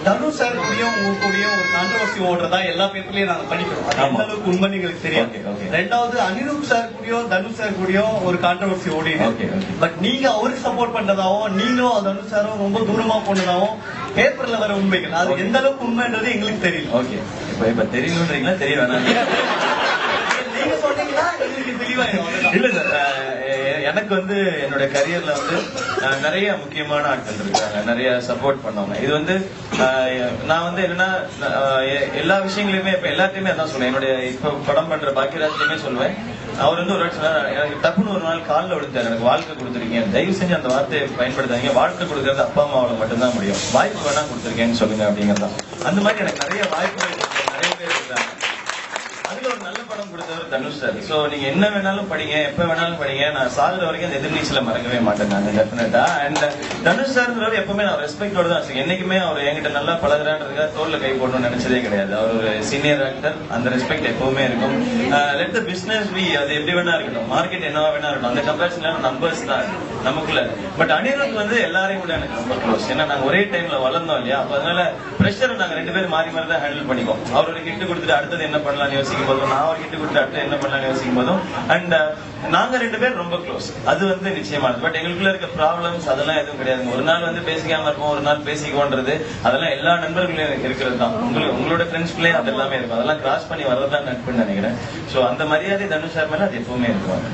Dhanush sir கூடயும் உங்க கூடயும் ஒரு கான்ட்ரவர்சி ஓடுறதா எல்லா பேப்பர்லயும் நாங்க படிக்கிறோம். அது எந்த அளவுக்கு உண்மை எங்களுக்கு தெரியும். ரெண்டாவது அனிருத் சார் கூடயும் தனுஷ் சார் கூடயும் ஒரு கான்ட்ரவர்சி ஓடிடு. பட் நீங்க அவருக்கு சப்போர்ட் பண்றதாவும் நீங்களும் தனுஷ் சாரும் ரொம்ப தூரமா போனதாவும் பேப்பர்ல வர உண்மைகள் அது எந்த அளவுக்கு உண்மைன்றது எங்களுக்கு தெரியல. ஓகே, இப்ப தெரியணும்ன்றீங்களா? தெரிய வேணாம். நீங்க சொன்னீங்கன்னா எங்களுக்கு தெளிவாயிடும். இல்ல சார், எனக்கு வந்து என்னோட கரியர்ல வந்து நிறைய முக்கியமான ஆட்கள் இருக்காங்க, நிறைய சப்போர்ட் பண்ணவங்க. இது வந்து நான் வந்து என்னன்னா எல்லா விஷயங்களையுமே இப்ப எல்லாத்தையுமே அதான் சொல்லுவேன். என்னுடைய இப்ப படம் பண்ற பாக்கியராஜ்லயுமே சொல்லுவேன். அவர் வந்து ஒரு வாட்டி சொன்னார், எனக்கு டப்புன்னு ஒரு நாள் காலில் விழுந்தார், எனக்கு வாழ்க்கை கொடுத்துருக்கீங்க, தயவு செஞ்சு அந்த வார்த்தையை பயன்படுத்தாதீங்க, வாழ்க்கை கொடுக்கறது அப்பா அம்மாவால மட்டும்தான் முடியும், வாய்ப்பு வேணா கொடுத்துருக்கேன்னு சொல்லுங்க அப்படிங்கறதான். அந்த மாதிரி எனக்கு நிறைய வாய்ப்புகள் நிறைய பேர் இருக்காங்க. அதுல ஒரு நல்ல படம் கொடுத்தவர் தனுஷ் சார். சோ நீங்க என்ன வேணாலும் படிங்க, எப்ப வேணாலும் படிங்க, நான் சாகுற வரைக்கும் அந்த எதிர்நீச்சல மறக்கவே மாட்டேன் நான் டெஃபினட்டா. அண்ட் தனுஷ் சார் எப்பவுமே நான் ரெஸ்பெக்டோட தான் வச்சிருக்கேன். என்னைக்குமே அவர் என்கிட்ட நல்லா பழகுறான்றதுக்காக தோல்ல கை போடணும்னு நினைச்சதே கிடையாது. அவர் ஒரு சீனியர் ஆக்டர், அந்த ரெஸ்பெக்ட் எப்பவுமே இருக்கும். லெட் த பிசினஸ் பி, அது எப்படி வேணா இருக்கட்டும், மார்க்கெட் என்னவா வேணா இருக்கட்டும், அந்த கம்பேரிசன்ல நம்பர்ஸ் தான் நமக்குள்ள. பட் அனிருத் வந்து எல்லாரையும் கூட எனக்கு ரொம்ப க்ளோஸ். ஏன்னா நாங்க ஒரே டைம்ல வளர்ந்தோம் இல்லையா, அப்ப அதனால பிரஷர் நாங்க ரெண்டு பேரும் மாறி மாறி தான் ஹேண்டில் பண்ணிக்கோம். அவர் ஒரு கிட்டு கொடுத்துட்டு அடுத்தது என்ன பண்ணலாம்னு யோசிக்கும் போதும், நான் ஒரு கிட்டு கொடுத்து அடுத்து என்ன பண்ணலாம்னு யோசிக்கும் போதும், அண்ட் நாங்க ரெண்டு பேரும் ரொம்ப க்ளோஸ். அது வந்து நிச்சயமானது. பட் எங்களுக்குள்ள இருக்க ப்ராப்ளம்ஸ் அதெல்லாம் எதுவும் கிடையாது. ஒரு நாள் வந்து பேசிக்காம இருப்போம், ஒரு நாள் பேசிக்கோன்றது அதெல்லாம் எல்லா நண்பர்களும் இருக்கிறது தான். உங்களோட ஃப்ரெண்ட்ஸ்குள்ளே அது எல்லாமே இருக்கும். அதெல்லாம் கிராஸ் பண்ணி வர்றதுதான் நட்புன்னு நினைக்கிறேன். சோ அந்த மரியாதை தனுஷ் சார் மேல அது எப்பவுமே இருக்கும்.